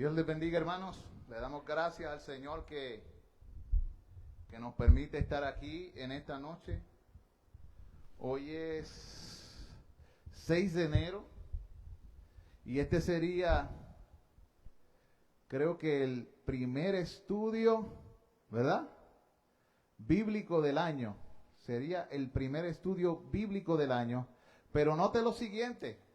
Dios les bendiga, hermanos. Le damos gracias al Señor que nos permite estar aquí en esta noche. Hoy es 6 de enero y este sería, creo que el primer estudio, ¿verdad?, bíblico del año. Sería el primer estudio bíblico del año. Pero note lo siguiente.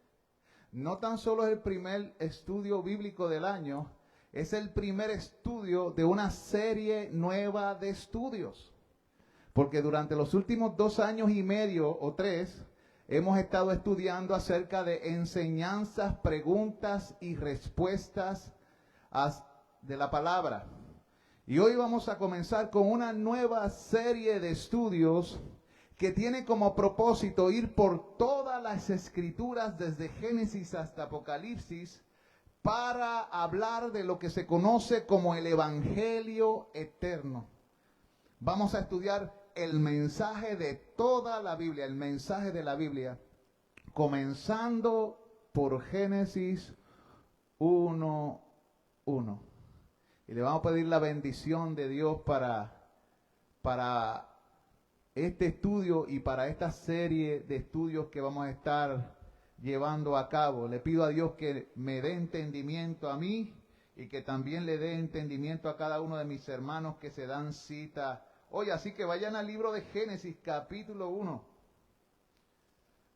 No tan solo es el primer estudio bíblico del año, es el primer estudio de una serie nueva de estudios. Porque durante los últimos 2 años y medio o 3, hemos estado estudiando acerca de enseñanzas, preguntas y respuestas de la palabra. Y hoy vamos a comenzar con una nueva serie de estudios que tiene como propósito ir por todas las escrituras desde Génesis hasta Apocalipsis para hablar de lo que se conoce como el Evangelio eterno. Vamos a estudiar el mensaje de toda la Biblia, el mensaje de la Biblia, comenzando por Génesis 1:1. Y le vamos a pedir la bendición de Dios para este estudio y para esta serie de estudios que vamos a estar llevando a cabo. Le pido a Dios que me dé entendimiento a mí y que también le dé entendimiento a cada uno de mis hermanos que se dan cita hoy. Así que vayan al libro de Génesis, capítulo 1.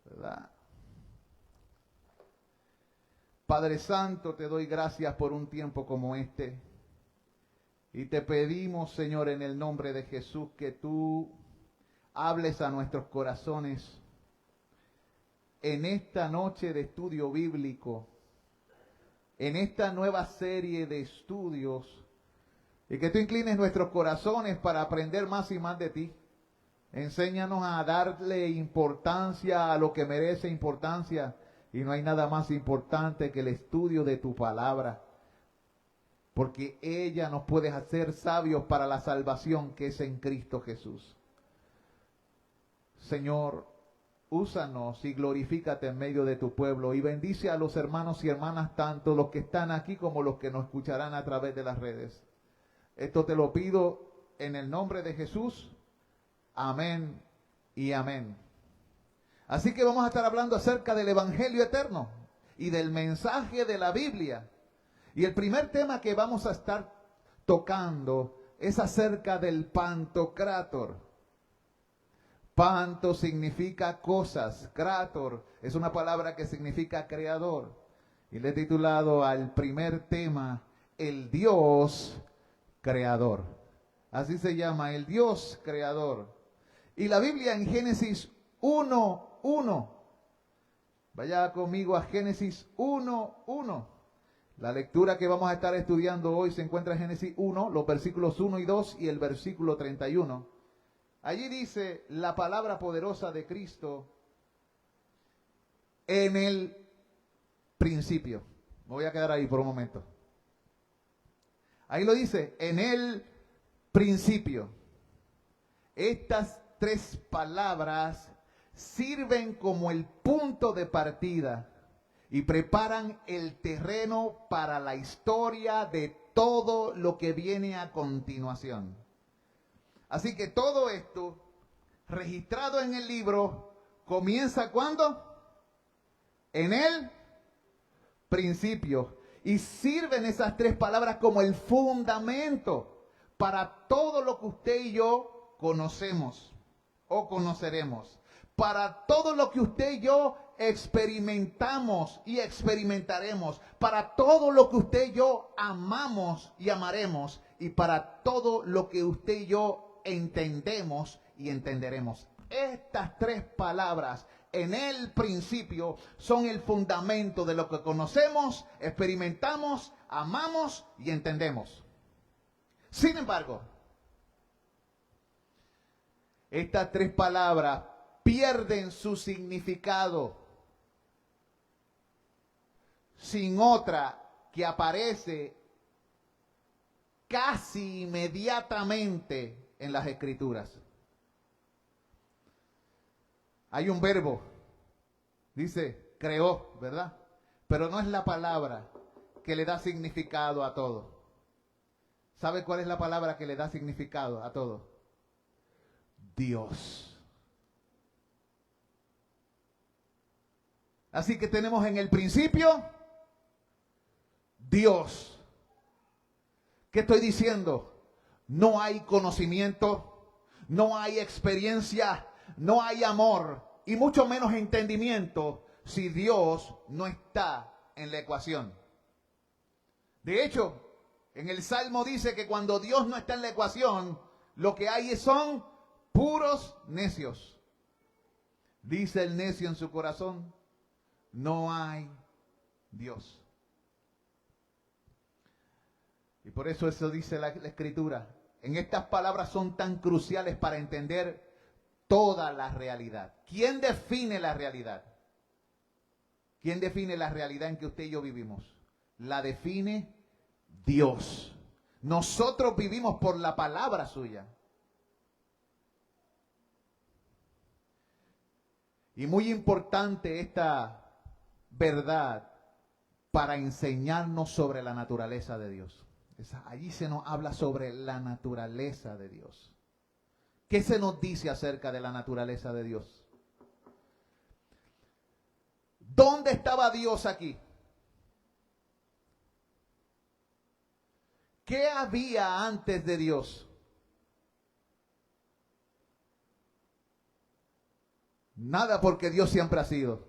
¿Verdad? Padre Santo, te doy gracias por un tiempo como este. Y te pedimos, Señor, en el nombre de Jesús, que tú hables a nuestros corazones en esta noche de estudio bíblico, en esta nueva serie de estudios, y que tú inclines nuestros corazones para aprender más y más de ti. Enséñanos a darle importancia a lo que merece importancia, y no hay nada más importante que el estudio de tu palabra, porque ella nos puede hacer sabios para la salvación que es en Cristo Jesús. Señor, úsanos y glorifícate en medio de tu pueblo y bendice a los hermanos y hermanas, tanto los que están aquí como los que nos escucharán a través de las redes. Esto te lo pido en el nombre de Jesús. Amén y amén. Así que vamos a estar hablando acerca del Evangelio eterno y del mensaje de la Biblia. Y el primer tema que vamos a estar tocando es acerca del Pantocrátor. Panto significa cosas, Krator es una palabra que significa creador. Y le he titulado al primer tema, el Dios creador. Así se llama, el Dios creador. Y la Biblia en Génesis 1:1. Vaya conmigo a Génesis 1:1. La lectura que vamos a estar estudiando hoy se encuentra en Génesis 1, los versículos 1 y 2 y el versículo 31. Allí dice la palabra poderosa de Cristo: en el principio. Me voy a quedar ahí por un momento. Ahí lo dice, en el principio. Estas 3 palabras sirven como el punto de partida y preparan el terreno para la historia de todo lo que viene a continuación. Así que todo esto, registrado en el libro, comienza ¿cuándo? En el principio. Y sirven esas 3 palabras como el fundamento para todo lo que usted y yo conocemos o conoceremos. Para todo lo que usted y yo experimentamos y experimentaremos. Para todo lo que usted y yo amamos y amaremos. Y para todo lo que usted y yo entendemos y entenderemos. Estas 3 palabras, en el principio, son el fundamento de lo que conocemos, experimentamos, amamos y entendemos. Sin embargo, estas 3 palabras pierden su significado sin otra que aparece casi inmediatamente en las Escrituras. Hay un verbo, dice, creó, ¿verdad? Pero no es la palabra que le da significado a todo. ¿Sabe cuál es la palabra que le da significado a todo? Dios. Así que tenemos en el principio Dios. ¿Qué estoy diciendo? No hay conocimiento, no hay experiencia, no hay amor y mucho menos entendimiento si Dios no está en la ecuación. De hecho, en el Salmo dice que cuando Dios no está en la ecuación, lo que hay son puros necios. Dice el necio en su corazón, no hay Dios. Y por eso dice la Escritura. En estas palabras son tan cruciales para entender toda la realidad. ¿Quién define la realidad? ¿Quién define la realidad en que usted y yo vivimos? La define Dios. Nosotros vivimos por la palabra suya. Y muy importante esta verdad para enseñarnos sobre la naturaleza de Dios. Allí se nos habla sobre la naturaleza de Dios. ¿Qué se nos dice acerca de la naturaleza de Dios? ¿Dónde estaba Dios aquí? ¿Qué había antes de Dios? Nada, porque Dios siempre ha sido.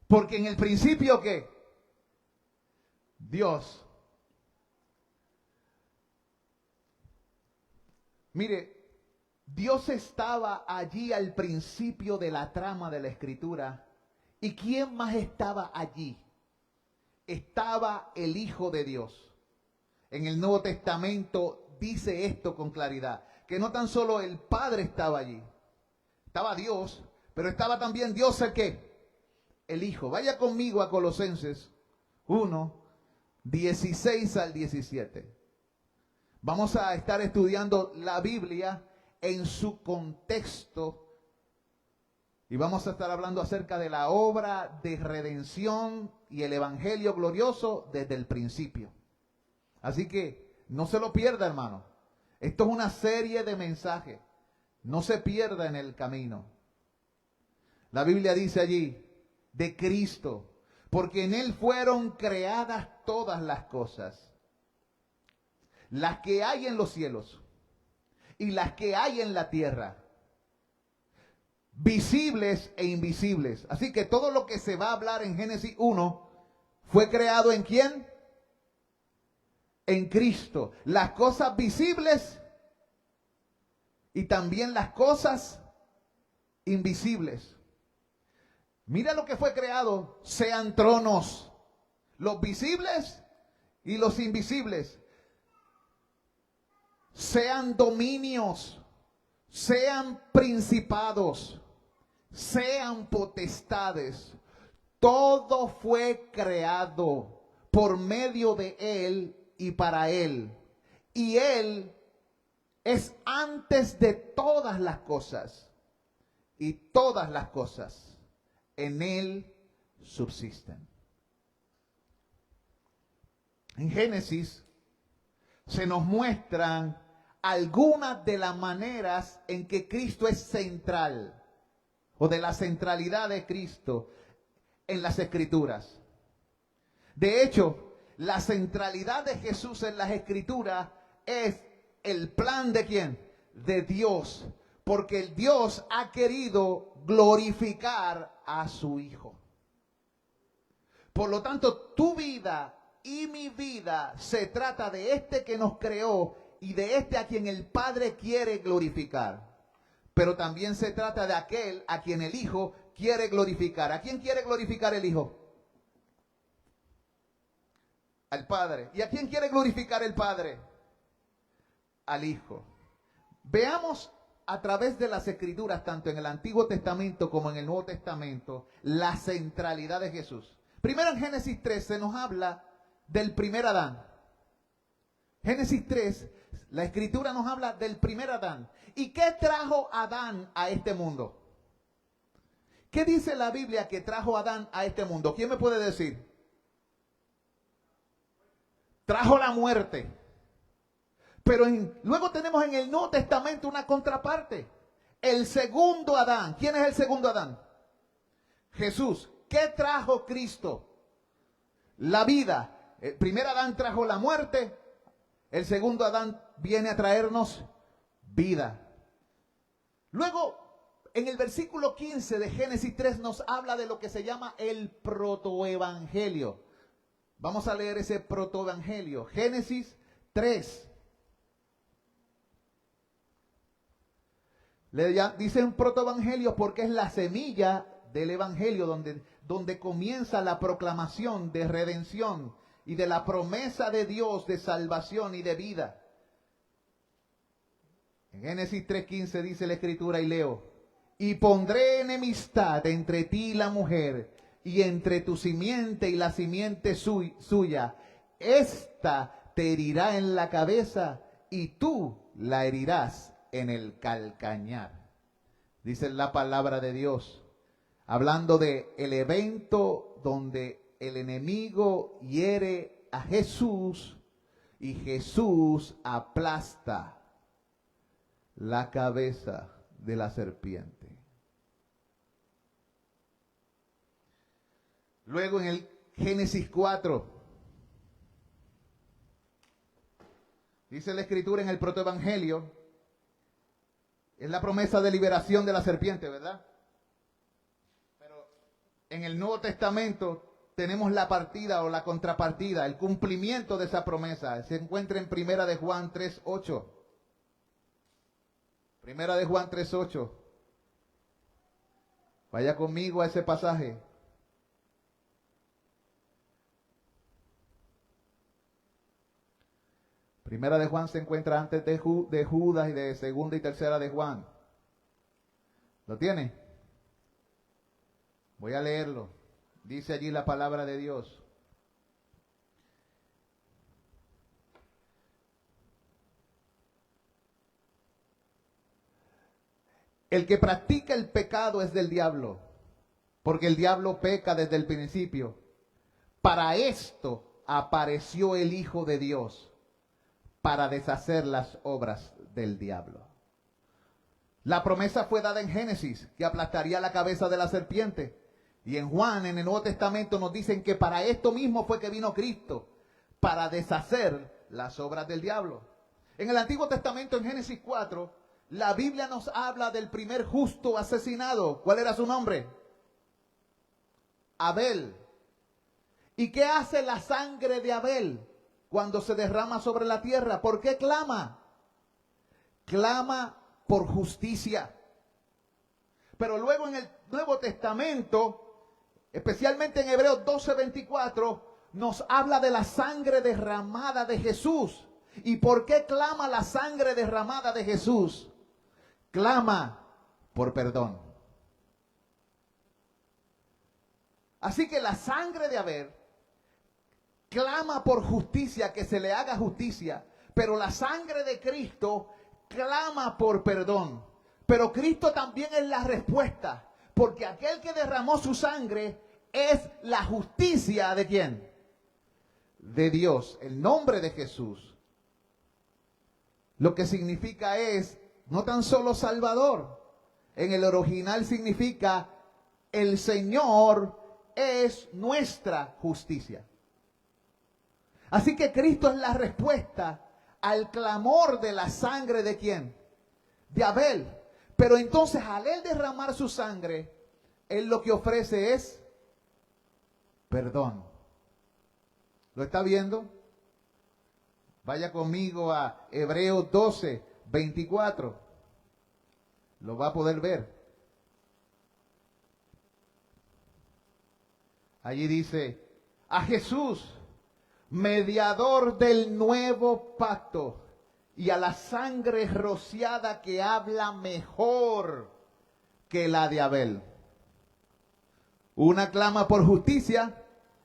Porque en el principio, ¿qué? Dios. Mire, Dios estaba allí al principio de la trama de la Escritura. ¿Y quién más estaba allí? Estaba el Hijo de Dios. En el Nuevo Testamento dice esto con claridad, que no tan solo el Padre estaba allí, estaba Dios, pero estaba también Dios el ¿qué? El Hijo. Vaya conmigo a Colosenses 1, 16 al 17. Vamos a estar estudiando la Biblia en su contexto y vamos a estar hablando acerca de la obra de redención y el evangelio glorioso desde el principio. Así que no se lo pierda, hermano. Esto es una serie de mensajes. No se pierda en el camino. La Biblia dice allí, de Cristo, porque en Él fueron creadas todas las cosas, las que hay en los cielos y las que hay en la tierra, visibles e invisibles. Así que todo lo que se va a hablar en Génesis 1 fue creado ¿en quién? En Cristo. Las cosas visibles y también las cosas invisibles. Mira lo que fue creado, sean tronos, los visibles y los invisibles, sean dominios, sean principados, sean potestades. Todo fue creado por medio de Él y para Él. Y Él es antes de todas las cosas. Y todas las cosas en Él subsisten. En Génesis se nos muestran algunas de las maneras en que Cristo es central, o de la centralidad de Cristo en las Escrituras. De hecho, la centralidad de Jesús en las Escrituras es el plan ¿de quién? De Dios, porque el Dios ha querido glorificar a su Hijo. Por lo tanto, tu vida y mi vida se trata de este que nos creó y de este a quien el Padre quiere glorificar. Pero también se trata de aquel a quien el Hijo quiere glorificar. ¿A quién quiere glorificar el Hijo? Al Padre. ¿Y a quién quiere glorificar el Padre? Al Hijo. Veamos a través de las Escrituras, tanto en el Antiguo Testamento como en el Nuevo Testamento, la centralidad de Jesús. Primero en Génesis 3 se nos habla del primer Adán. Génesis 3, la Escritura nos habla del primer Adán. ¿Y qué trajo Adán a este mundo? ¿Qué dice la Biblia que trajo Adán a este mundo? ¿Quién me puede decir? Trajo la muerte. Pero luego tenemos en el Nuevo Testamento una contraparte. El segundo Adán. ¿Quién es el segundo Adán? Jesús. ¿Qué trajo Cristo? La vida. El primer Adán trajo la muerte. El segundo Adán viene a traernos vida. Luego, en el versículo 15 de Génesis 3 nos habla de lo que se llama el protoevangelio. Vamos a leer ese protoevangelio. Génesis 3. Dicen protoevangelio porque es la semilla del evangelio donde comienza la proclamación de redención y de la promesa de Dios de salvación y de vida. En Génesis 3:15 dice la escritura y leo: y pondré enemistad entre ti y la mujer, y entre tu simiente y la simiente suya. Esta te herirá en la cabeza y tú la herirás en el calcañar. Dice la palabra de Dios, hablando de el evento donde el enemigo hiere a Jesús y Jesús aplasta la cabeza de la serpiente. Luego en el Génesis 4, dice la escritura en el protoevangelio, es la promesa de liberación de la serpiente, ¿verdad? Pero en el Nuevo Testamento tenemos la partida o la contrapartida, el cumplimiento de esa promesa. Se encuentra en Primera de Juan 3:8. Primera de Juan 3:8. Vaya conmigo a ese pasaje. Primera de Juan se encuentra antes de Judas y de segunda y tercera de Juan. ¿Lo tiene? Voy a leerlo. Dice allí la palabra de Dios. El que practica el pecado es del diablo, porque el diablo peca desde el principio. Para esto apareció el Hijo de Dios, para deshacer las obras del diablo. La promesa fue dada en Génesis, que aplastaría la cabeza de la serpiente. Y en Juan, en el Nuevo Testamento, nos dicen que para esto mismo fue que vino Cristo, para deshacer las obras del diablo. En el Antiguo Testamento, en Génesis 4, la Biblia nos habla del primer justo asesinado. ¿Cuál era su nombre? Abel. ¿Y qué hace la sangre de Abel cuando se derrama sobre la tierra? ¿Por qué clama? Clama por justicia. Pero luego en el Nuevo Testamento, especialmente en Hebreos 12:24, nos habla de la sangre derramada de Jesús. ¿Y por qué clama la sangre derramada de Jesús? Clama por perdón. Así que la sangre de Abel clama por justicia, que se le haga justicia, pero la sangre de Cristo clama por perdón. Pero Cristo también es la respuesta, porque aquel que derramó su sangre es la justicia ¿de quién? De Dios, el nombre de Jesús. Lo que significa es no tan solo Salvador, en el original significa el Señor es nuestra justicia. Así que Cristo es la respuesta al clamor de la sangre ¿de quién? De Abel. Pero entonces al él derramar su sangre, él lo que ofrece es perdón. ¿Lo está viendo? Vaya conmigo a Hebreos 12:24. Lo va a poder ver. Allí dice, a Jesús, mediador del nuevo pacto, y a la sangre rociada que habla mejor que la de Abel. Una clama por justicia,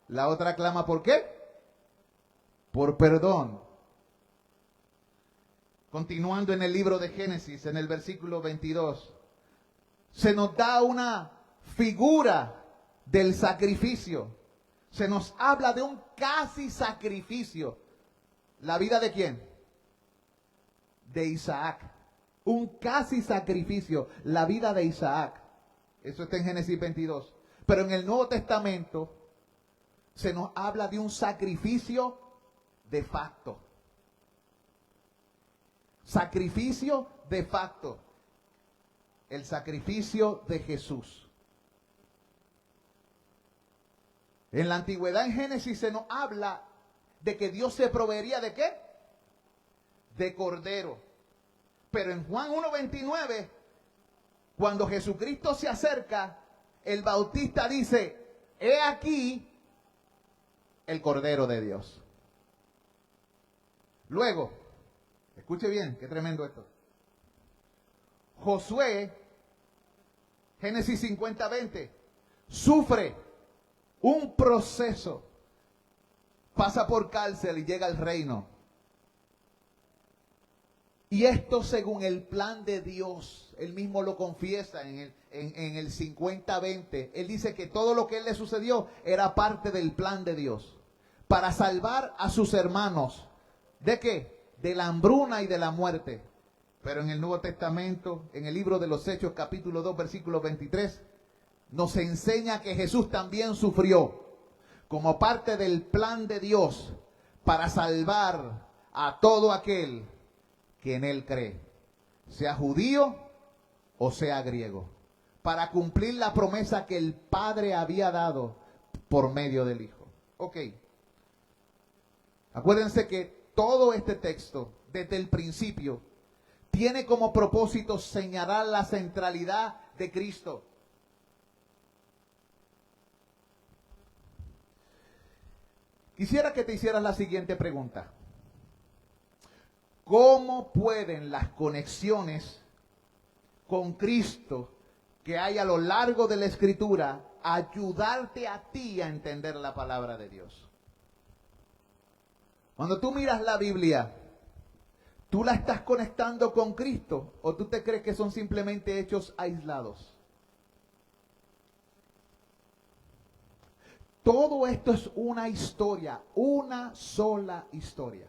la otra clama ¿por qué? Por perdón. Continuando en el libro de Génesis, en el versículo 22, se nos da una figura del sacrificio. Se nos habla de un casi sacrificio. ¿La vida de quién? De Isaac. Un casi sacrificio. La vida de Isaac. Eso está en Génesis 22. Pero en el Nuevo Testamento se nos habla de un sacrificio de facto. Sacrificio de facto. El sacrificio de Jesús. En la antigüedad, en Génesis, se nos habla de que Dios se proveería ¿de qué? De cordero. Pero en Juan 1:29, cuando Jesucristo se acerca, el Bautista dice, he aquí el Cordero de Dios. Luego, escuche bien, qué tremendo esto. Josué, Génesis 50:20, sufre un proceso, pasa por cárcel y llega al reino. Y esto según el plan de Dios. Él mismo lo confiesa en el 50:20. Él dice que todo lo que él le sucedió era parte del plan de Dios. Para salvar a sus hermanos. ¿De qué? De la hambruna y de la muerte. Pero en el Nuevo Testamento, en el libro de los Hechos, capítulo 2, versículo 23, nos enseña que Jesús también sufrió como parte del plan de Dios para salvar a todo aquel que en él cree, sea judío o sea griego, para cumplir la promesa que el Padre había dado por medio del Hijo. Ok. Acuérdense que todo este texto, desde el principio, tiene como propósito señalar la centralidad de Cristo. Quisiera que te hicieras la siguiente pregunta. ¿Cómo pueden las conexiones con Cristo que hay a lo largo de la Escritura ayudarte a ti a entender la palabra de Dios? Cuando tú miras la Biblia, ¿tú la estás conectando con Cristo o tú te crees que son simplemente hechos aislados? Todo esto es una historia, una sola historia.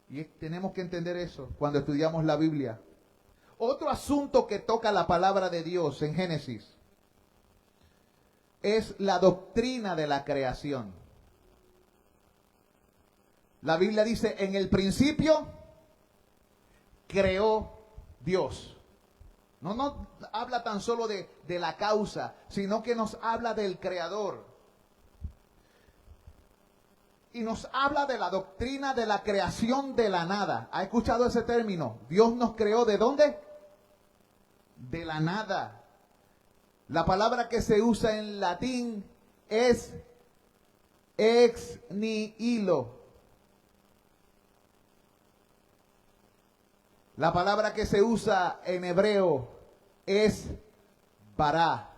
Y tenemos que entender eso cuando estudiamos la Biblia. Otro asunto que toca la palabra de Dios en Génesis es la doctrina de la creación. La Biblia dice, en el principio creó Dios. No nos habla tan solo de la causa, sino que nos habla del creador. Y nos habla de la doctrina de la creación de la nada. ¿Ha escuchado ese término? Dios nos creó ¿de dónde? De la nada. La palabra que se usa en latín es ex nihilo. La palabra que se usa en hebreo es bará.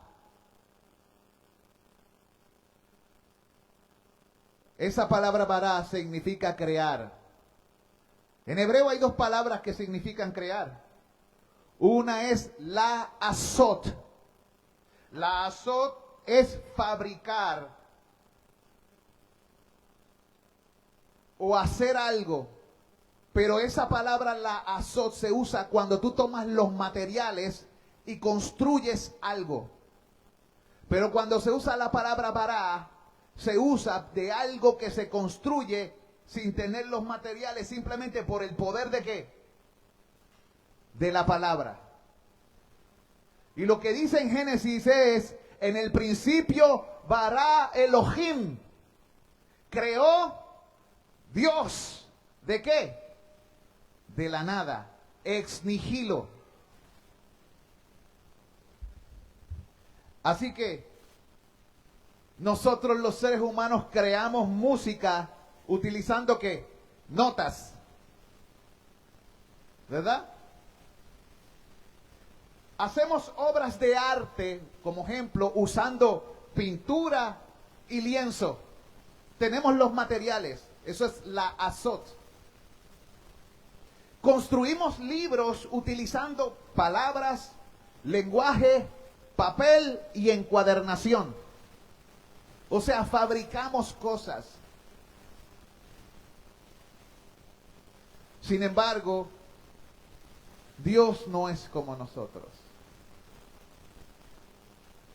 Esa palabra bará significa crear. En hebreo hay dos palabras que significan crear. Una es la azot. La azot es fabricar o hacer algo. Pero esa palabra la azot se usa cuando tú tomas los materiales y construyes algo. Pero cuando se usa la palabra bará, se usa de algo que se construye sin tener los materiales, simplemente por el poder de ¿qué? De la palabra. Y lo que dice en Génesis es, en el principio bará Elohim, creó Dios. ¿De qué? De la nada, ex nihilo. Así que nosotros los seres humanos creamos música utilizando ¿qué? Notas. ¿Verdad? Hacemos obras de arte, como ejemplo, usando pintura y lienzo. Tenemos los materiales. Eso es la azot. Construimos libros utilizando palabras, lenguaje, papel y encuadernación. O sea, fabricamos cosas. Sin embargo, Dios no es como nosotros.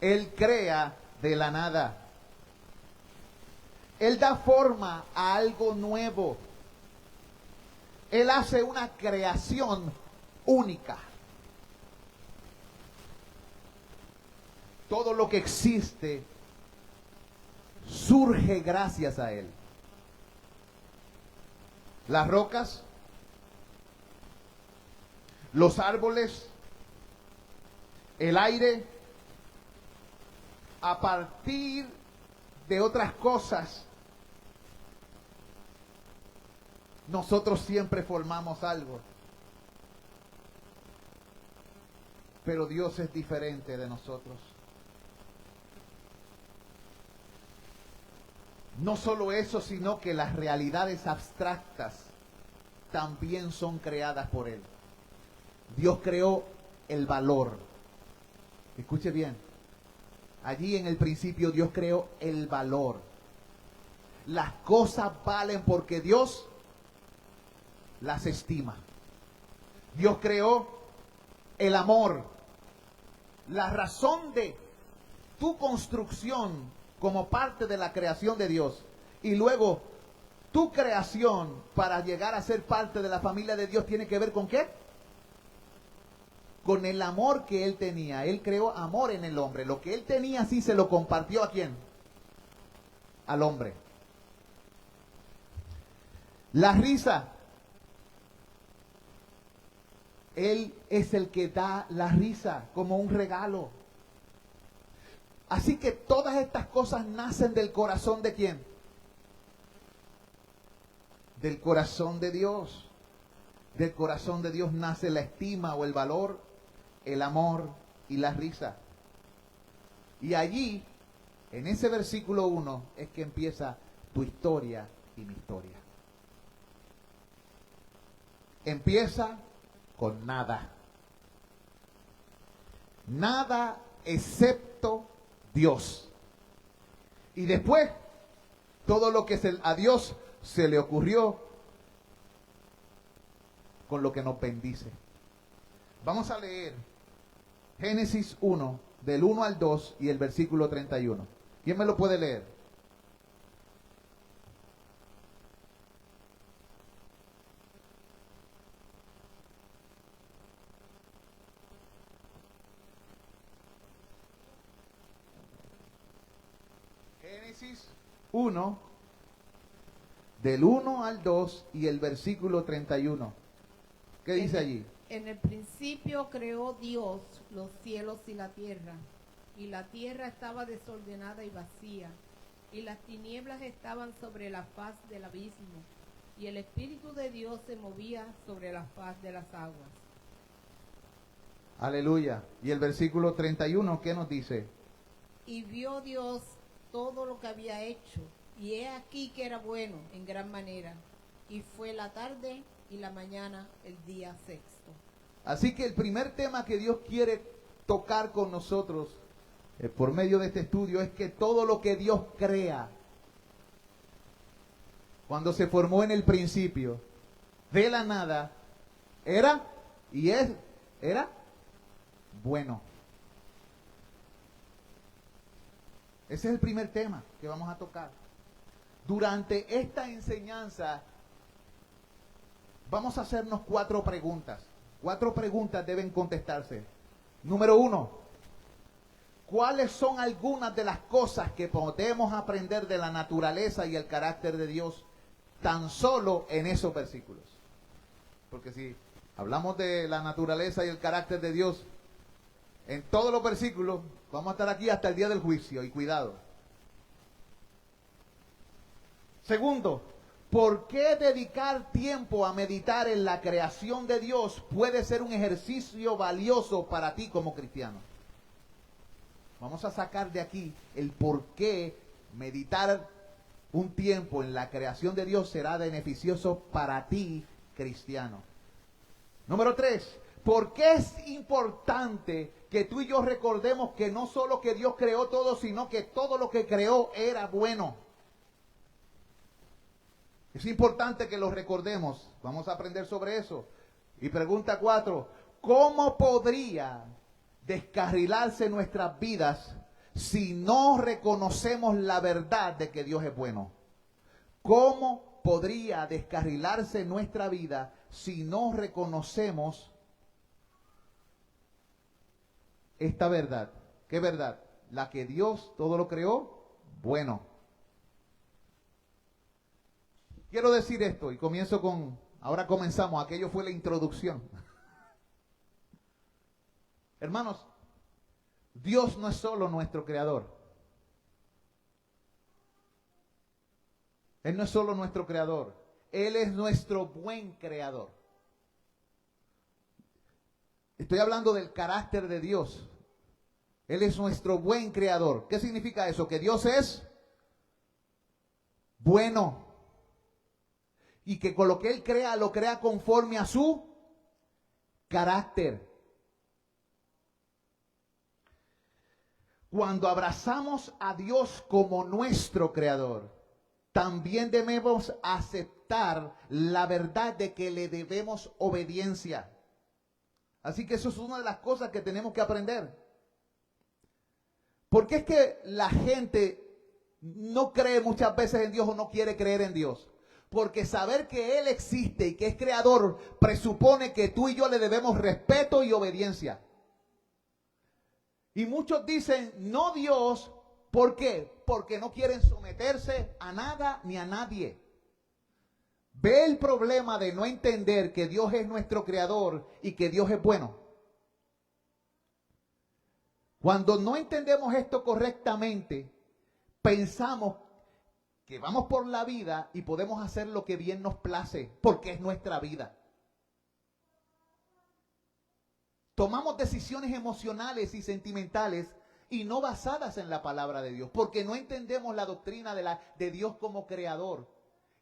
Él crea de la nada. Él da forma a algo nuevo. Él hace una creación única. Todo lo que existe surge gracias a Él. Las rocas, los árboles, el aire, a partir de otras cosas, nosotros siempre formamos algo. Pero Dios es diferente de nosotros. No solo eso, sino que las realidades abstractas también son creadas por Él. Dios creó el valor. Escuche bien. Allí en el principio Dios creó el valor. Las cosas valen porque Dios las estima. Dios creó el amor. La razón de tu construcción como parte de la creación de Dios y luego tu creación para llegar a ser parte de la familia de Dios tiene que ver ¿con qué? Con el amor que Él tenía. Él creó amor en el hombre. Lo que Él tenía sí se lo compartió ¿a quién? Al hombre. La risa. Él es el que da la risa como un regalo. Así que todas estas cosas nacen del corazón ¿de quién? Del corazón de Dios. Del corazón de Dios nace la estima o el valor, el amor y la risa. Y allí, en ese versículo 1, es que empieza tu historia y mi historia. Empieza con nada. Nada excepto Dios. Y después, todo lo que a Dios se le ocurrió con lo que nos bendice. Vamos a leer Génesis 1, del 1 al 2 y el versículo 31. ¿Quién me lo puede leer? Génesis 1, del 1 al 2 y el versículo 31. ¿Qué dice allí? En el principio creó Dios los cielos y la tierra estaba desordenada y vacía, y las tinieblas estaban sobre la faz del abismo, y el Espíritu de Dios se movía sobre la faz de las aguas. Aleluya. Y el versículo 31, ¿qué nos dice? Y vio Dios todo lo que había hecho, y he aquí que era bueno en gran manera, y fue la tarde y la mañana el día sexto. Así que el primer tema que Dios quiere tocar con nosotros por medio de este estudio es que todo lo que Dios crea, cuando se formó en el principio, de la nada, era bueno. Ese es el primer tema que vamos a tocar. Durante esta enseñanza vamos a hacernos 4 preguntas. 4 preguntas deben contestarse. Número 1, ¿cuáles son algunas de las cosas que podemos aprender de la naturaleza y el carácter de Dios tan solo en esos versículos? Porque si hablamos de la naturaleza y el carácter de Dios en todos los versículos, vamos a estar aquí hasta el día del juicio, y cuidado. Segundo, ¿por qué dedicar tiempo a meditar en la creación de Dios puede ser un ejercicio valioso para ti como cristiano? Vamos a sacar de aquí el por qué meditar un tiempo en la creación de Dios será beneficioso para ti, cristiano. Número 3, ¿Por qué es importante que tú y yo recordemos que no solo que Dios creó todo, sino que todo lo que creó era bueno? Es importante que lo recordemos. Vamos a aprender sobre eso. Y pregunta 4, ¿cómo podría descarrilarse nuestras vidas si no reconocemos la verdad de que Dios es bueno? ¿Cómo podría descarrilarse nuestra vida si no reconocemos esta verdad? ¿Qué verdad? La que Dios todo lo creó bueno. Quiero decir esto y comienzo con, ahora comenzamos, aquello fue la introducción. Hermanos, Dios no es solo nuestro creador. Él no es solo nuestro creador. Él es nuestro buen creador. Estoy hablando del carácter de Dios. Él es nuestro buen creador. ¿Qué significa eso? Que Dios es bueno. Y que con lo que Él crea, lo crea conforme a su carácter. Cuando abrazamos a Dios como nuestro creador, también debemos aceptar la verdad de que le debemos obediencia. Así que eso es una de las cosas que tenemos que aprender. ¿Por qué es que la gente no cree muchas veces en Dios o no quiere creer en Dios? Porque saber que Él existe y que es creador presupone que tú y yo le debemos respeto y obediencia. Y muchos dicen, no Dios, ¿por qué? Porque no quieren someterse a nada ni a nadie. Ve el problema de no entender que Dios es nuestro creador y que Dios es bueno. Cuando no entendemos esto correctamente, pensamos que vamos por la vida y podemos hacer lo que bien nos place, porque es nuestra vida. Tomamos decisiones emocionales y sentimentales y no basadas en la palabra de Dios, porque no entendemos la doctrina de Dios como creador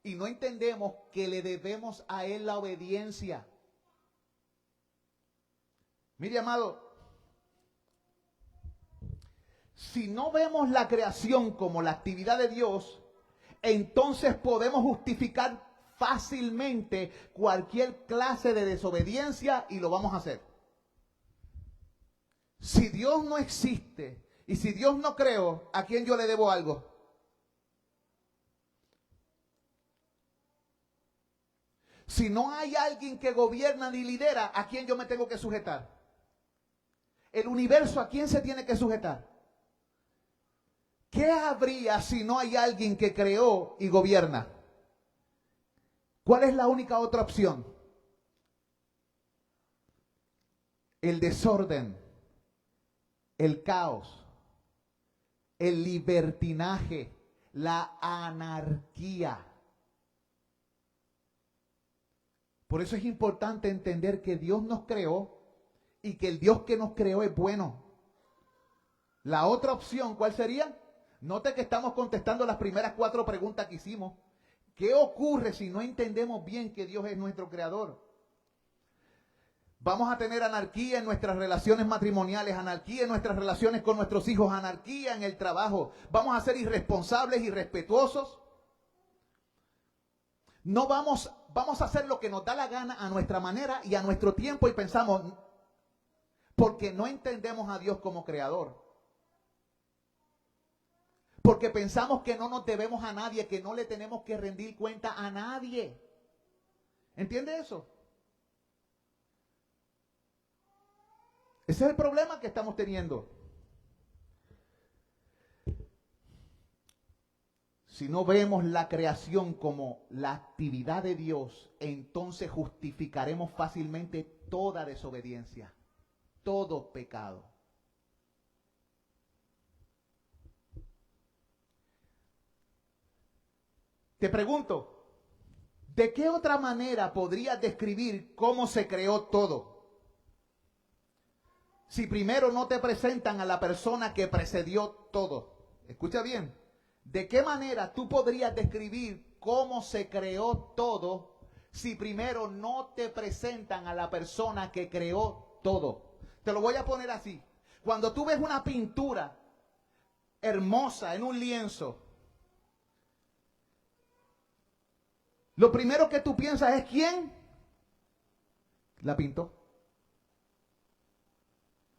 y no entendemos que le debemos a Él la obediencia. Mire, amado, si no vemos la creación como la actividad de Dios, entonces podemos justificar fácilmente cualquier clase de desobediencia y lo vamos a hacer. Si Dios no existe y si Dios no creó, ¿a quién yo le debo algo? Si no hay alguien que gobierna ni lidera, ¿a quién yo me tengo que sujetar? El universo, ¿a quién se tiene que sujetar? ¿Qué habría si no hay alguien que creó y gobierna? ¿Cuál es la única otra opción? El desorden, el caos, el libertinaje, la anarquía. Por eso es importante entender que Dios nos creó y que el Dios que nos creó es bueno. La otra opción, ¿cuál sería? Note que estamos contestando las primeras 4 preguntas que hicimos. ¿Qué ocurre si no entendemos bien que Dios es nuestro creador? Vamos a tener anarquía en nuestras relaciones matrimoniales, anarquía en nuestras relaciones con nuestros hijos, anarquía en el trabajo. Vamos a ser irresponsables, irrespetuosos. No vamos a hacer lo que nos da la gana a nuestra manera y a nuestro tiempo y pensamos, porque no entendemos a Dios como creador. Porque pensamos que no nos debemos a nadie, que no le tenemos que rendir cuenta a nadie. ¿Entiende eso? Ese es el problema que estamos teniendo. Si no vemos la creación como la actividad de Dios, entonces justificaremos fácilmente toda desobediencia, todo pecado. Te pregunto, ¿de qué otra manera podrías describir cómo se creó todo? Si primero no te presentan a la persona que precedió todo. Escucha bien, ¿de qué manera tú podrías describir cómo se creó todo si primero no te presentan a la persona que creó todo. Te lo voy a poner así. Cuando tú ves una pintura hermosa en un lienzo, lo primero que tú piensas es ¿quién la pintó?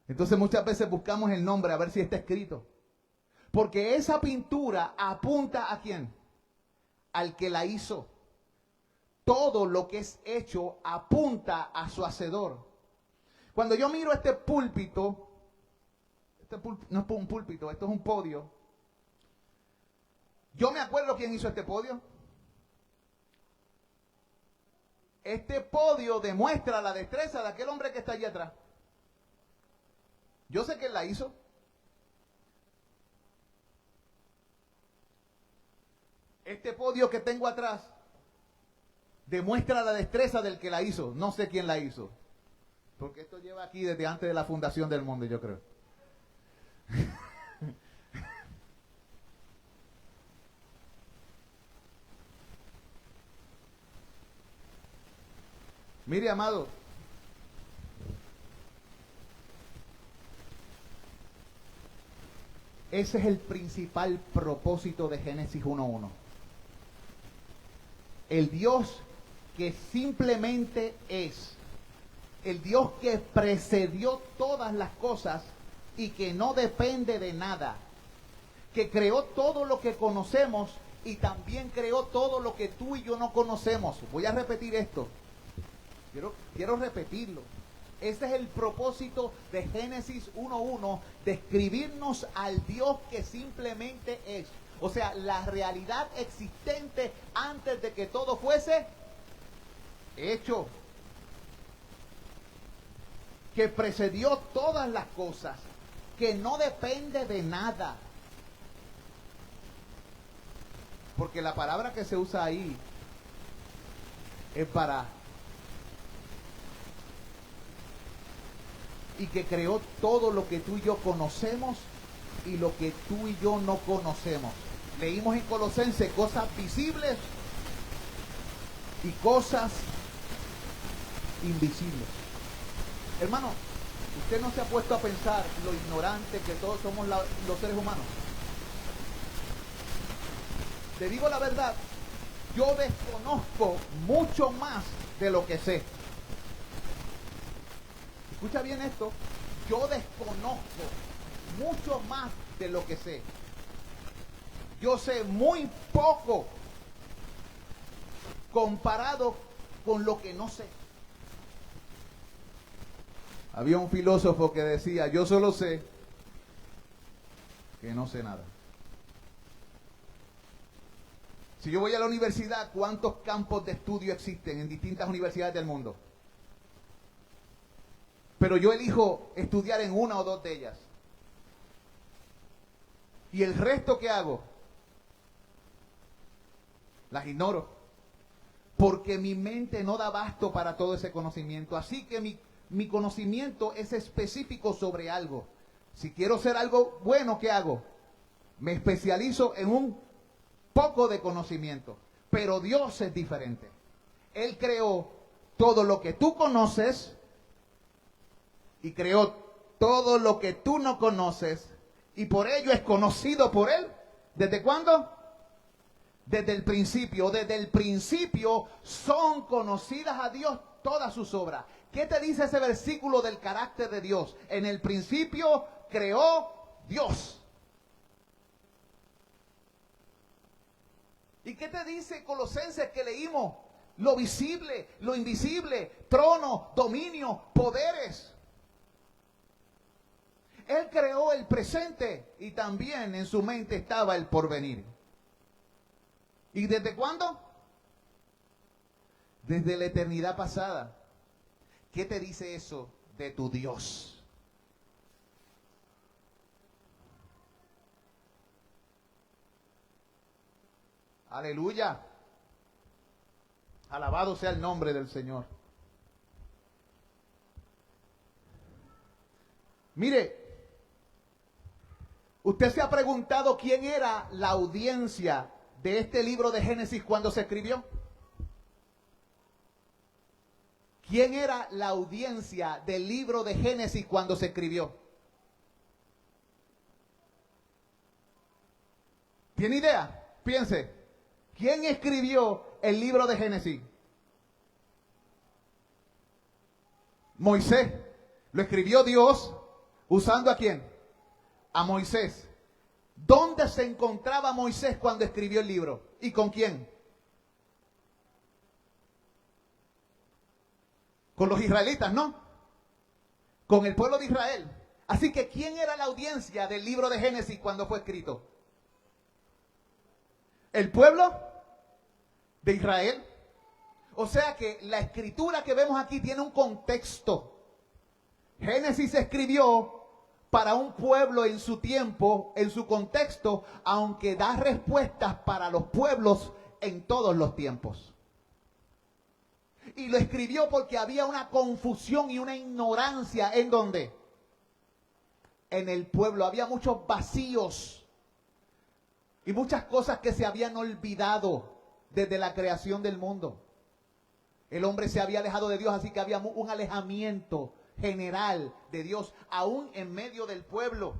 Entonces muchas veces buscamos el nombre a ver si está escrito. Porque esa pintura apunta ¿a quién? Al que la hizo. Todo lo que es hecho apunta a su hacedor. Cuando yo miro este púlpito, no es un púlpito, esto es un podio. Yo me acuerdo quién hizo este podio. Este podio demuestra la destreza de aquel hombre que está allí atrás. Yo sé que él la hizo. Este podio que tengo atrás demuestra la destreza del que la hizo. No sé quién la hizo. Porque esto lleva aquí desde antes de la fundación del mundo, yo creo. Mire, amado, ese es el principal propósito de Génesis 1:1. El Dios que simplemente es, el Dios que precedió todas las cosas y que no depende de nada, que creó todo lo que conocemos y también creó todo lo que tú y yo no conocemos. Voy a repetir esto. Quiero repetirlo. Ese es el propósito de Génesis 1:1, describirnos al Dios que simplemente es. O sea, la realidad existente antes de que todo fuese hecho. Que precedió todas las cosas, que no depende de nada. Porque la palabra que se usa ahí es para... y que creó todo lo que tú y yo conocemos y lo que tú y yo no conocemos. Leímos en Colosenses cosas visibles y cosas invisibles. Hermano, usted no se ha puesto a pensar lo ignorante que todos somos los seres humanos. Te digo la verdad, yo desconozco mucho más de lo que sé. Escucha bien esto, yo desconozco mucho más de lo que sé. Yo sé muy poco comparado con lo que no sé. Había un filósofo que decía, yo solo sé que no sé nada. Si yo voy a la universidad, ¿cuántos campos de estudio existen en distintas universidades del mundo? Pero yo elijo estudiar en una o dos de ellas. ¿Y el resto qué hago? Las ignoro. Porque mi mente no da abasto para todo ese conocimiento. Así que mi conocimiento es específico sobre algo. Si quiero ser algo bueno, ¿qué hago? Me especializo en un poco de conocimiento. Pero Dios es diferente. Él creó todo lo que tú conoces y creó todo lo que tú no conoces, y por ello es conocido por Él. ¿Desde cuándo? Desde el principio. Desde el principio son conocidas a Dios todas sus obras. ¿Qué te dice ese versículo del carácter de Dios? En el principio creó Dios. ¿Y qué te dice Colosenses que leímos? Lo visible, lo invisible, trono, dominio, poderes. Él creó el presente y también en su mente estaba el porvenir. ¿Y desde cuándo? Desde la eternidad pasada. ¿Qué te dice eso de tu Dios? Aleluya. Alabado sea el nombre del Señor. Mire, ¿usted se ha preguntado quién era la audiencia de este libro de Génesis cuando se escribió? ¿quién era la audiencia del libro de Génesis cuando se escribió? ¿Tiene idea? Piense. ¿Quién escribió el libro de Génesis? Moisés. Lo escribió Dios usando ¿a quién? A Moisés. ¿Dónde se encontraba Moisés cuando escribió el libro? ¿Y con quién? Con los israelitas, ¿no? Con el pueblo de Israel. Así que, ¿quién era la audiencia del libro de Génesis cuando fue escrito? ¿El pueblo de Israel? O sea que la escritura que vemos aquí tiene un contexto. Génesis se escribió para un pueblo en su tiempo, en su contexto, aunque da respuestas para los pueblos en todos los tiempos. Y lo escribió porque había una confusión y una ignorancia. ¿En dónde? En el pueblo. Había muchos vacíos y muchas cosas que se habían olvidado desde la creación del mundo. El hombre se había alejado de Dios, así que había un alejamiento general de Dios, aún en medio del pueblo.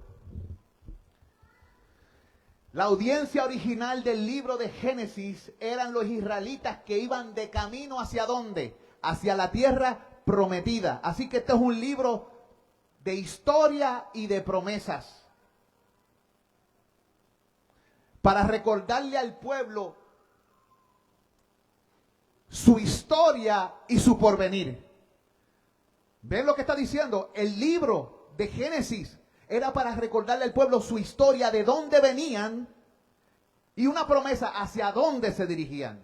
La audiencia original del libro de Génesis eran los israelitas que iban de camino ¿hacia dónde? Hacia la tierra prometida. Así que este es un libro de historia y de promesas. Para recordarle al pueblo su historia y su porvenir. ¿Ven lo que está diciendo? El libro de Génesis era para recordarle al pueblo su historia, de dónde venían, y una promesa hacia dónde se dirigían.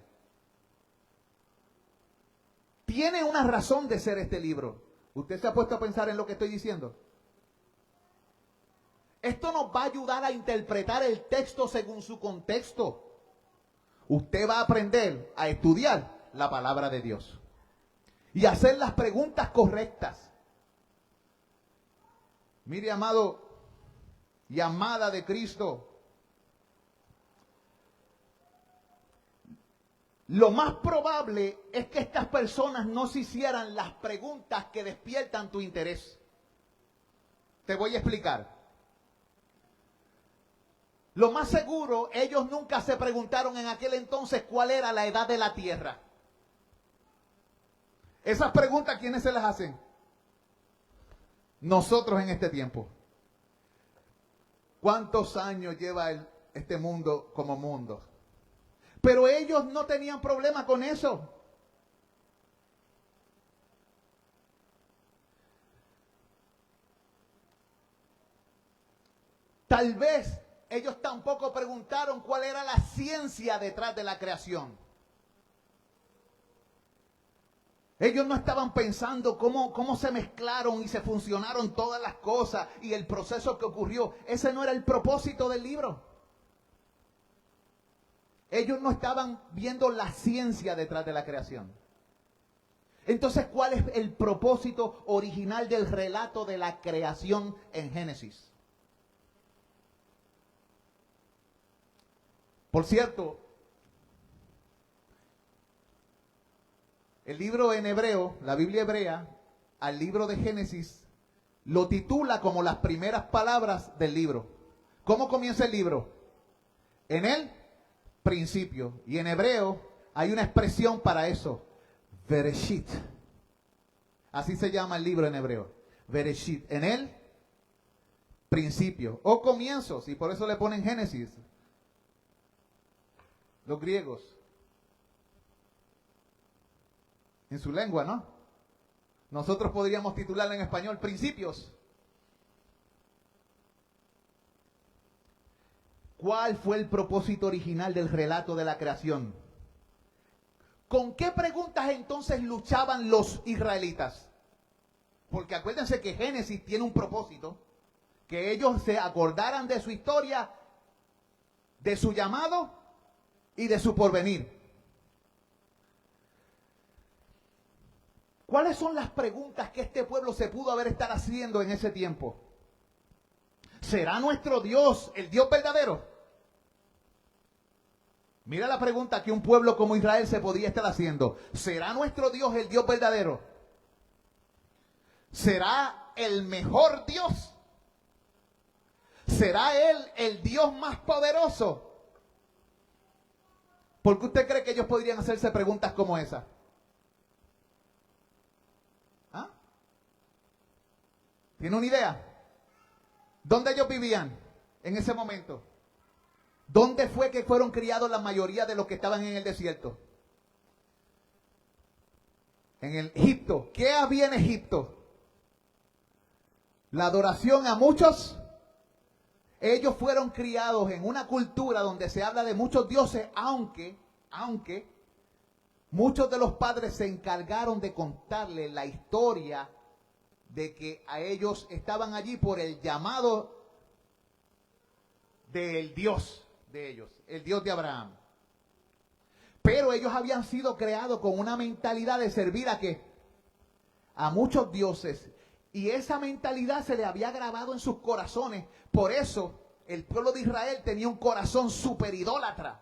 Tiene una razón de ser este libro. ¿Usted se ha puesto a pensar en lo que estoy diciendo? Esto nos va a ayudar a interpretar el texto según su contexto. Usted va a aprender a estudiar la palabra de Dios y hacer las preguntas correctas. Mire, amado y amada de Cristo, lo más probable es que estas personas no se hicieran las preguntas que despiertan tu interés. Te voy a explicar. Lo más seguro, ellos nunca se preguntaron en aquel entonces cuál era la edad de la tierra. Esas preguntas, ¿quiénes se las hacen? Nosotros en este tiempo. ¿Cuántos años lleva este mundo como mundo? Pero ellos no tenían problema con eso. Tal vez ellos tampoco preguntaron cuál era la ciencia detrás de la creación. Ellos no estaban pensando cómo se mezclaron y se funcionaron todas las cosas y el proceso que ocurrió. Ese no era el propósito del libro. Ellos no estaban viendo la ciencia detrás de la creación. Entonces, ¿cuál es el propósito original del relato de la creación en Génesis? Por cierto, el libro en hebreo, la Biblia hebrea, al libro de Génesis, lo titula como las primeras palabras del libro. ¿Cómo comienza el libro? En el principio. Y en hebreo hay una expresión para eso. Bereshit. Así se llama el libro en hebreo. Bereshit. En el principio. O comienzos. Y por eso le ponen Génesis. Los griegos. En su lengua, ¿no? Nosotros podríamos titularla en español Principios. ¿Cuál fue el propósito original del relato de la creación? ¿Con qué preguntas entonces luchaban los israelitas? Porque acuérdense que Génesis tiene un propósito, que ellos se acordaran de su historia, de su llamado y de su porvenir. ¿Cuáles son las preguntas que este pueblo se pudo haber estado haciendo en ese tiempo? ¿Será nuestro Dios el Dios verdadero? Mira la pregunta que un pueblo como Israel se podría estar haciendo. ¿Será nuestro Dios el Dios verdadero? ¿Será el mejor Dios? ¿Será Él el Dios más poderoso? ¿Por qué usted cree que ellos podrían hacerse preguntas como esa? ¿Ah? ¿Tiene una idea? ¿Dónde ellos vivían en ese momento? ¿Dónde fue que fueron criados la mayoría de los que estaban en el desierto? En el Egipto. ¿Qué había en Egipto? La adoración a muchos. Ellos fueron criados en una cultura donde se habla de muchos dioses, aunque muchos de los padres se encargaron de contarle la historia de que a ellos estaban allí por el llamado del Dios de ellos, el Dios de Abraham. Pero ellos habían sido creados con una mentalidad de servir ¿a qué? A muchos dioses. Y esa mentalidad se le había grabado en sus corazones. Por eso el pueblo de Israel tenía un corazón súper idólatra.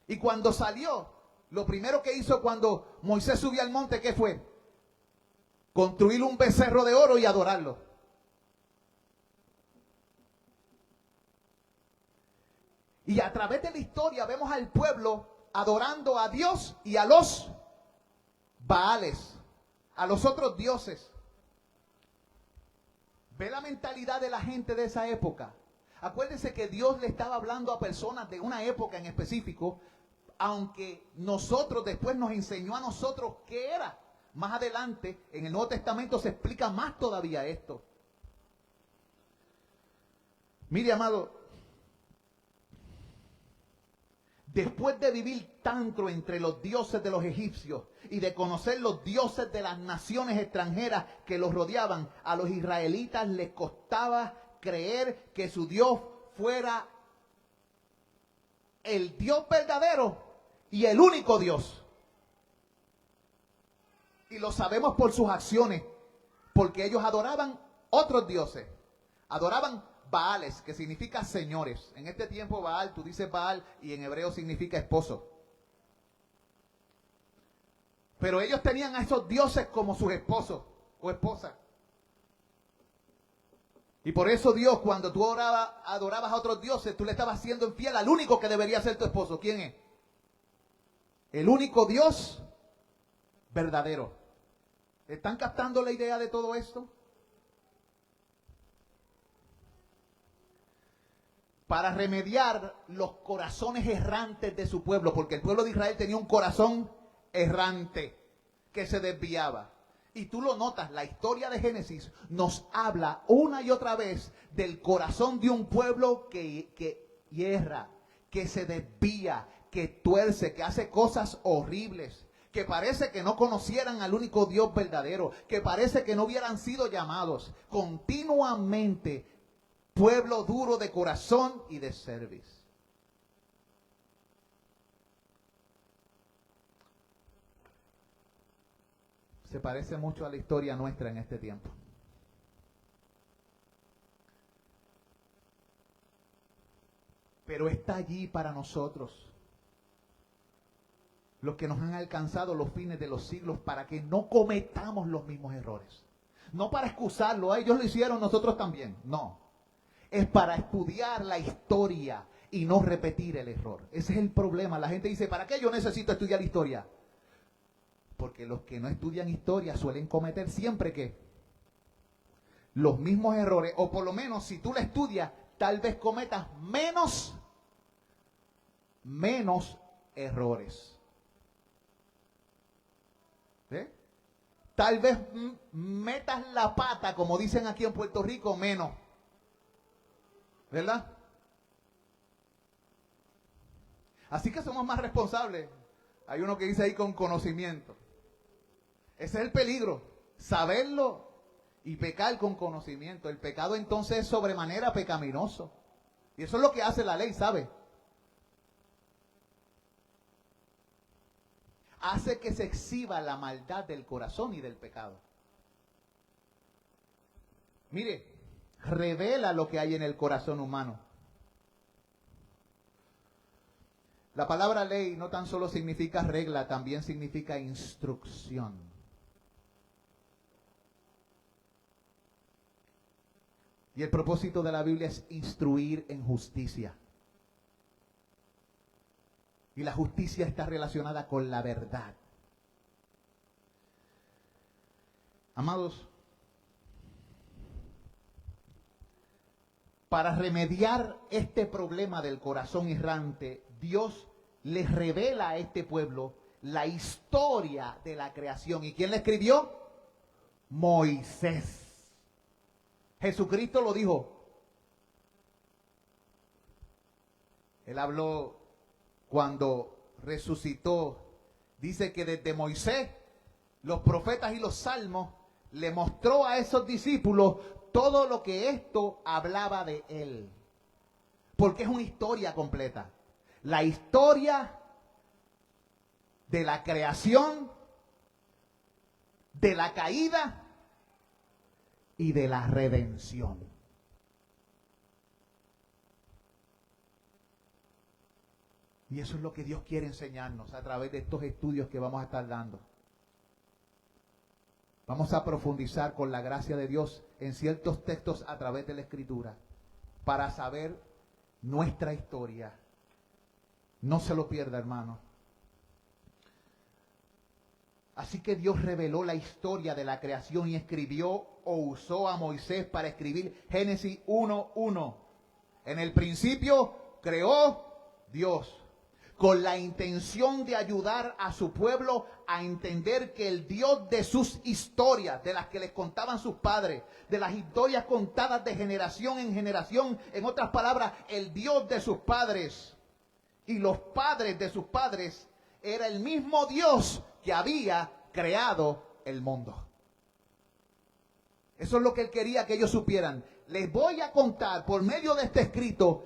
Y cuando salió, lo primero que hizo cuando Moisés subió al monte, ¿qué fue? Construir un becerro de oro y adorarlo. Y a través de la historia vemos al pueblo adorando a Dios y a los Baales, a los otros dioses. Ve la mentalidad de la gente de esa época. Acuérdense que Dios le estaba hablando a personas de una época en específico, aunque nosotros después nos enseñó a nosotros qué era. Más adelante, en el Nuevo Testamento se explica más todavía esto. Mire, amado, después de vivir tanto entre los dioses de los egipcios y de conocer los dioses de las naciones extranjeras que los rodeaban, a los israelitas les costaba creer que su Dios fuera el Dios verdadero y el único Dios. Y lo sabemos por sus acciones, porque ellos adoraban otros dioses, adoraban Baales, que significa señores. En este tiempo Baal, tú dices Baal y en hebreo significa esposo. Pero ellos tenían a esos dioses como sus esposos o esposas. Y por eso Dios, cuando tú adorabas a otros dioses, tú le estabas siendo infiel al único que debería ser tu esposo. ¿Quién es? El único Dios verdadero. ¿Están captando la idea de todo esto? Para remediar los corazones errantes de su pueblo, porque el pueblo de Israel tenía un corazón errante que se desviaba. Y tú lo notas, la historia de Génesis nos habla una y otra vez del corazón de un pueblo que hierra, que se desvía, que tuerce, que hace cosas horribles, que parece que no conocieran al único Dios verdadero, que parece que no hubieran sido llamados continuamente. Pueblo duro de corazón y de cerviz. Se parece mucho a la historia nuestra en este tiempo. Pero está allí para nosotros, los que nos han alcanzado los fines de los siglos, para que no cometamos los mismos errores. No para excusarlo, ellos lo hicieron, nosotros también. No. Es para estudiar la historia y no repetir el error. Ese es el problema. La gente dice, ¿para qué yo necesito estudiar historia? Porque los que no estudian historia suelen cometer siempre que los mismos errores, o por lo menos si tú la estudias, tal vez cometas menos errores. ¿Sí? Tal vez metas la pata, como dicen aquí en Puerto Rico, menos. ¿Verdad? Así que somos más responsables. Hay uno que dice ahí con conocimiento. Ese es el peligro, saberlo y pecar con conocimiento. El pecado entonces es sobremanera pecaminoso. Y eso es lo que hace la ley, ¿sabe? Hace que se exhiba la maldad del corazón y del pecado. Mire, revela lo que hay en el corazón humano. La palabra ley no tan solo significa regla, también significa instrucción. Y el propósito de la Biblia es instruir en justicia. Y la justicia está relacionada con la verdad. Amados, para remediar este problema del corazón errante, Dios les revela a este pueblo la historia de la creación. ¿Y quién la escribió? Moisés. Jesucristo lo dijo. Él habló cuando resucitó. Dice que desde Moisés, los profetas y los salmos le mostró a esos discípulos todo lo que esto hablaba de él. Porque es una historia completa. La historia de la creación, de la caída y de la redención. Y eso es lo que Dios quiere enseñarnos a través de estos estudios que vamos a estar dando. Vamos a profundizar con la gracia de Dios en ciertos textos a través de la Escritura para saber nuestra historia. No se lo pierda, hermano. Así que Dios reveló la historia de la creación y escribió o usó a Moisés para escribir Génesis 1:1. En el principio creó Dios, con la intención de ayudar a su pueblo a entender que el Dios de sus historias, de las que les contaban sus padres, de las historias contadas de generación en generación, en otras palabras, el Dios de sus padres y los padres de sus padres, era el mismo Dios que había creado el mundo. Eso es lo que él quería que ellos supieran. Les voy a contar por medio de este escrito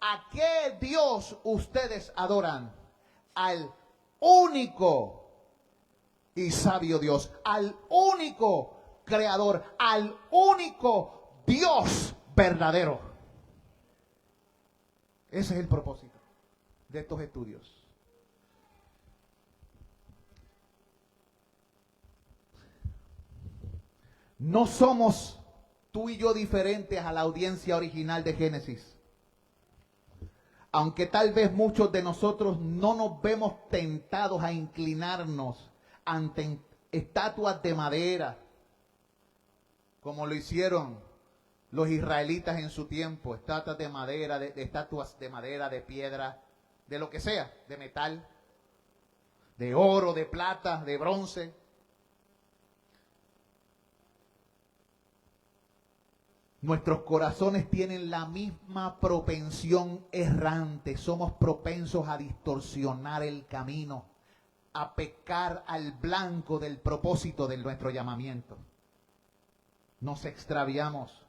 a qué Dios ustedes adoran. Al único y sabio Dios, al único creador, al único Dios verdadero. Ese es el propósito de estos estudios. No somos tú y yo diferentes a la audiencia original de Génesis. Aunque tal vez muchos de nosotros no nos vemos tentados a inclinarnos ante estatuas de madera, como lo hicieron los israelitas en su tiempo, estatuas de madera, estatuas de madera, de piedra, de lo que sea, de metal, de oro, de plata, de bronce. Nuestros corazones tienen la misma propensión errante. Somos propensos a distorsionar el camino, a pecar al blanco del propósito de nuestro llamamiento. Nos extraviamos.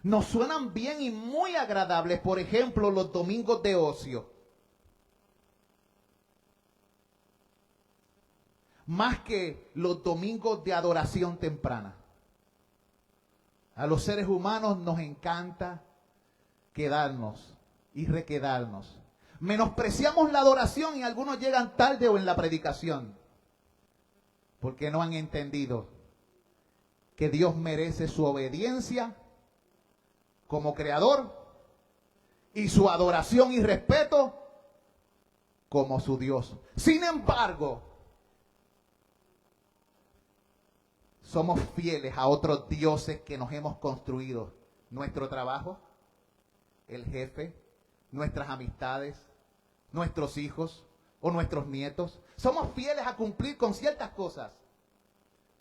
Nos suenan bien y muy agradables, por ejemplo, los domingos de ocio. Más que los domingos de adoración temprana. A los seres humanos nos encanta quedarnos y requedarnos. Menospreciamos la adoración y algunos llegan tarde o en la predicación. Porque no han entendido que Dios merece su obediencia como creador y su adoración y respeto como su Dios. Sin embargo, somos fieles a otros dioses que nos hemos construido. Nuestro trabajo, el jefe, nuestras amistades, nuestros hijos o nuestros nietos. Somos fieles a cumplir con ciertas cosas,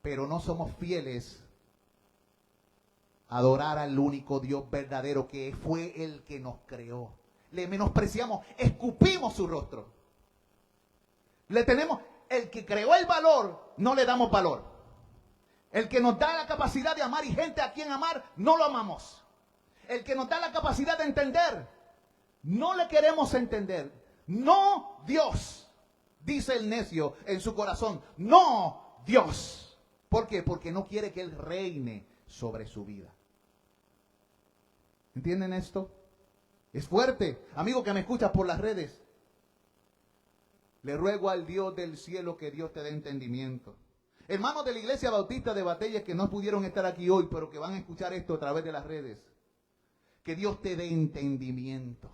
pero no somos fieles a adorar al único Dios verdadero que fue el que nos creó. Le menospreciamos, escupimos su rostro. Le tenemos, el que creó el valor, no le damos valor. El que nos da la capacidad de amar y gente a quien amar, no lo amamos. El que nos da la capacidad de entender, no le queremos entender. No Dios, dice el necio en su corazón. No Dios. ¿Por qué? Porque no quiere que Él reine sobre su vida. ¿Entienden esto? Es fuerte. Amigo que me escuchas por las redes, le ruego al Dios del cielo que Dios te dé entendimiento. Hermanos de la Iglesia Bautista de Batallas que no pudieron estar aquí hoy, pero que van a escuchar esto a través de las redes. Que Dios te dé entendimiento.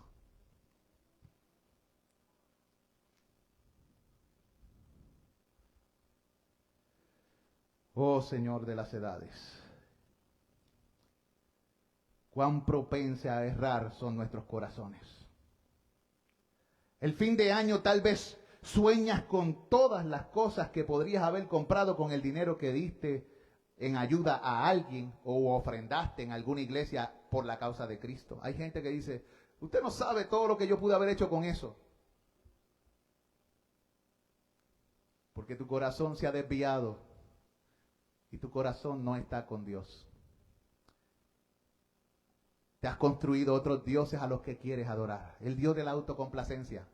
Oh Señor de las edades. Cuán propensa a errar son nuestros corazones. El fin de año tal vez sueñas con todas las cosas que podrías haber comprado con el dinero que diste en ayuda a alguien o ofrendaste en alguna iglesia por la causa de Cristo. Hay gente que dice, usted no sabe todo lo que yo pude haber hecho con eso. Porque tu corazón se ha desviado y tu corazón no está con Dios. Te has construido otros dioses a los que quieres adorar. El Dios de la autocomplacencia,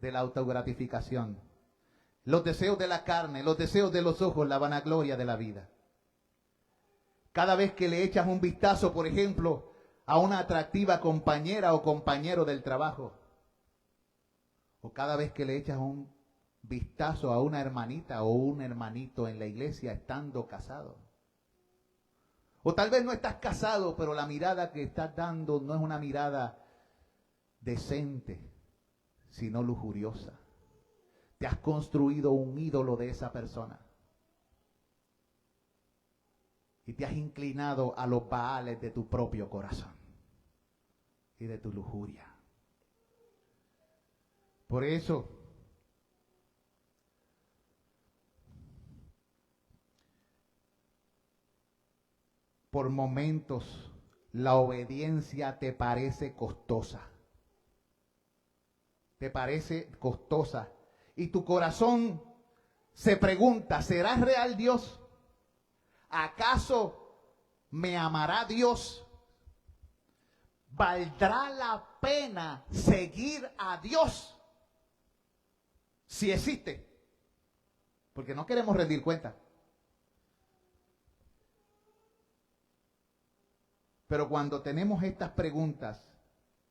de la autogratificación, los deseos de la carne, los deseos de los ojos, la vanagloria de la vida. Cada vez que le echas un vistazo, por ejemplo, a una atractiva compañera o compañero del trabajo, o cada vez que le echas un vistazo a una hermanita o un hermanito en la iglesia estando casado. O tal vez no estás casado, pero la mirada que estás dando no es una mirada decente, sino lujuriosa. Te has construido un ídolo de esa persona. Y te has inclinado a los baales de tu propio corazón y de tu lujuria. Por eso, por momentos, la obediencia te parece costosa. Te parece costosa. Y tu corazón se pregunta, ¿será real Dios? ¿Acaso me amará Dios? ¿Valdrá la pena seguir a Dios si existe? Porque no queremos rendir cuenta. Pero cuando tenemos estas preguntas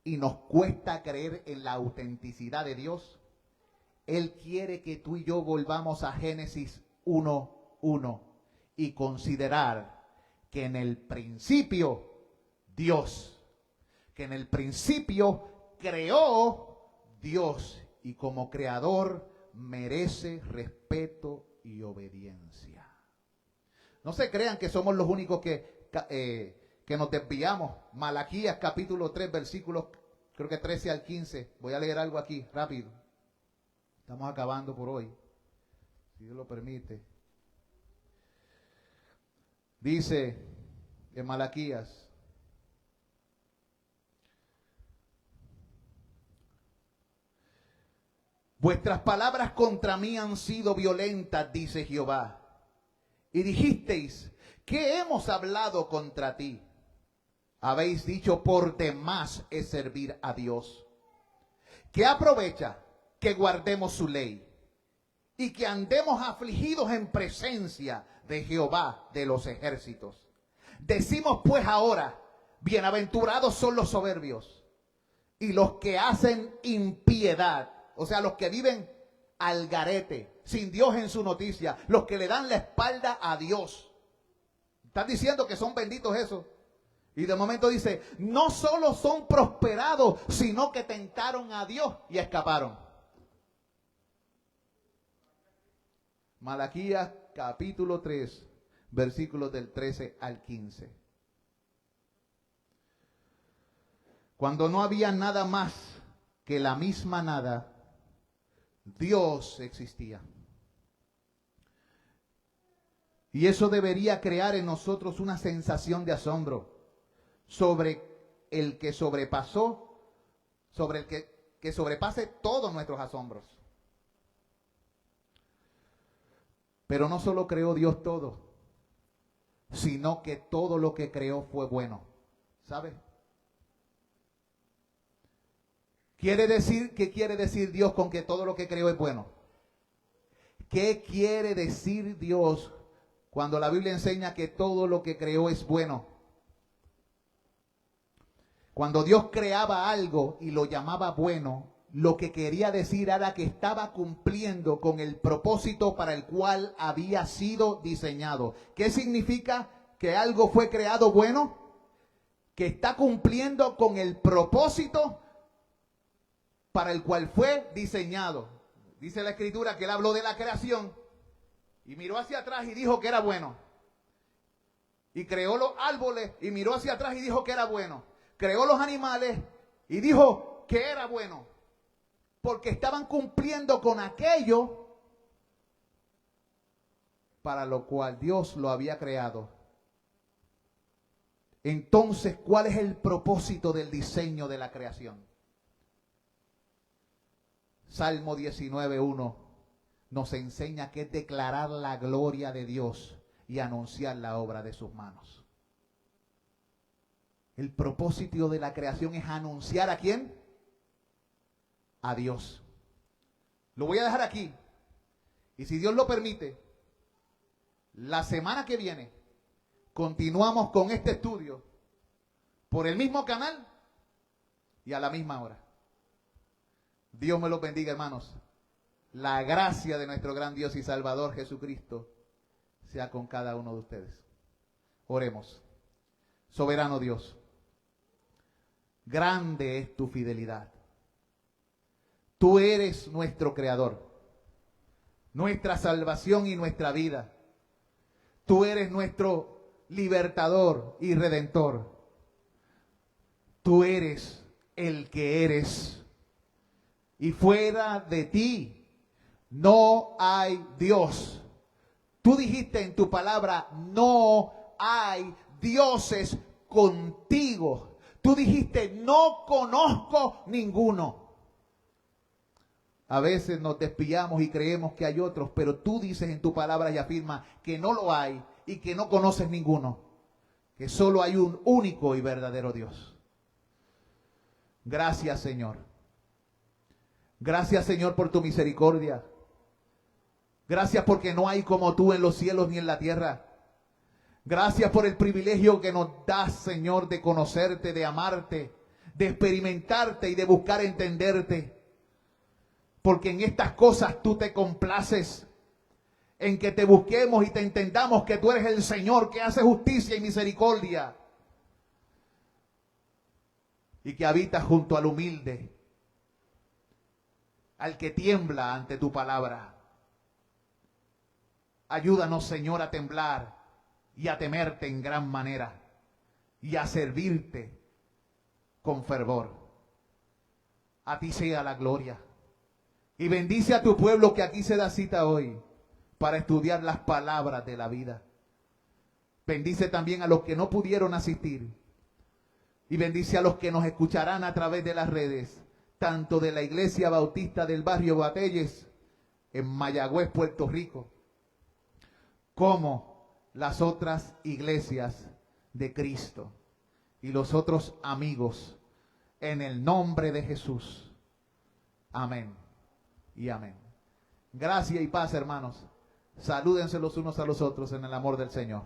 y nos cuesta creer en la autenticidad de Dios, Él quiere que tú y yo volvamos a Génesis 1:1 y considerar que en el principio Dios, que en el principio creó Dios y como creador merece respeto y obediencia. No se crean que somos los únicos que nos desviamos. Malaquías capítulo 3 versículos creo que 13 al 15. Voy a leer algo aquí rápido. Estamos acabando por hoy, si Dios lo permite. Dice en Malaquías: vuestras palabras contra mí han sido violentas, dice Jehová. Y dijisteis, ¿qué hemos hablado contra ti? Habéis dicho, por demás es servir a Dios. ¿Qué aprovecha que guardemos su ley y que andemos afligidos en presencia de Jehová de los ejércitos? Decimos pues ahora, bienaventurados son los soberbios y los que hacen impiedad, o sea, los que viven al garete, sin Dios en su noticia, los que le dan la espalda a Dios. Están diciendo que son benditos esos. Y de momento dice, no solo son prosperados, sino que tentaron a Dios y escaparon. Malaquías capítulo 3, versículos del 13 al 15. Cuando no había nada más que la misma nada, Dios existía. Y eso debería crear en nosotros una sensación de asombro sobre el que sobrepasó, sobre el que sobrepase todos nuestros asombros. Pero no solo creó Dios todo, sino que todo lo que creó fue bueno. ¿Sabe? ¿Qué quiere decir Dios con que todo lo que creó es bueno? ¿Qué quiere decir Dios cuando la Biblia enseña que todo lo que creó es bueno? Cuando Dios creaba algo y lo llamaba bueno, lo que quería decir era que estaba cumpliendo con el propósito para el cual había sido diseñado. ¿Qué significa que algo fue creado bueno? Que está cumpliendo con el propósito para el cual fue diseñado. Dice la Escritura que él habló de la creación y miró hacia atrás y dijo que era bueno. Y creó los árboles y miró hacia atrás y dijo que era bueno. Creó los animales y dijo que era bueno. Porque estaban cumpliendo con aquello para lo cual Dios lo había creado. Entonces, ¿cuál es el propósito del diseño de la creación? Salmo 19:1 nos enseña que es declarar la gloria de Dios y anunciar la obra de sus manos. El propósito de la creación es anunciar ¿a quién? A Dios. Lo voy a dejar aquí. Y si Dios lo permite, la semana que viene continuamos con este estudio por el mismo canal y a la misma hora. Dios me los bendiga, hermanos. La gracia de nuestro gran Dios y Salvador Jesucristo sea con cada uno de ustedes. Oremos. Soberano Dios, grande es tu fidelidad. Tú eres nuestro creador, nuestra salvación y nuestra vida. Tú eres nuestro libertador y redentor. Tú eres el que eres. Y fuera de ti no hay Dios. Tú dijiste en tu palabra, no hay dioses contigo. Tú dijiste, no conozco ninguno. A veces nos despillamos y creemos que hay otros, pero tú dices en tu palabra y afirma que no lo hay y que no conoces ninguno, que solo hay un único y verdadero Dios. Gracias, Señor. Gracias, Señor, por tu misericordia. Gracias porque no hay como tú en los cielos ni en la tierra. Gracias por el privilegio que nos das, Señor, de conocerte, de amarte, de experimentarte y de buscar entenderte. Porque en estas cosas tú te complaces, en que te busquemos y te entendamos que tú eres el Señor que hace justicia y misericordia. Y que habitas junto al humilde, al que tiembla ante tu palabra. Ayúdanos, Señor, a temblar y a temerte en gran manera y a servirte con fervor. A ti sea la gloria. Y bendice a tu pueblo que aquí se da cita hoy para estudiar las palabras de la vida. Bendice también a los que no pudieron asistir. Y bendice a los que nos escucharán a través de las redes, tanto de la Iglesia Bautista del barrio Batelles, en Mayagüez, Puerto Rico, como las otras iglesias de Cristo y los otros amigos, en el nombre de Jesús. Amén y amén. Gracia y paz, hermanos. Salúdense los unos a los otros en el amor del Señor.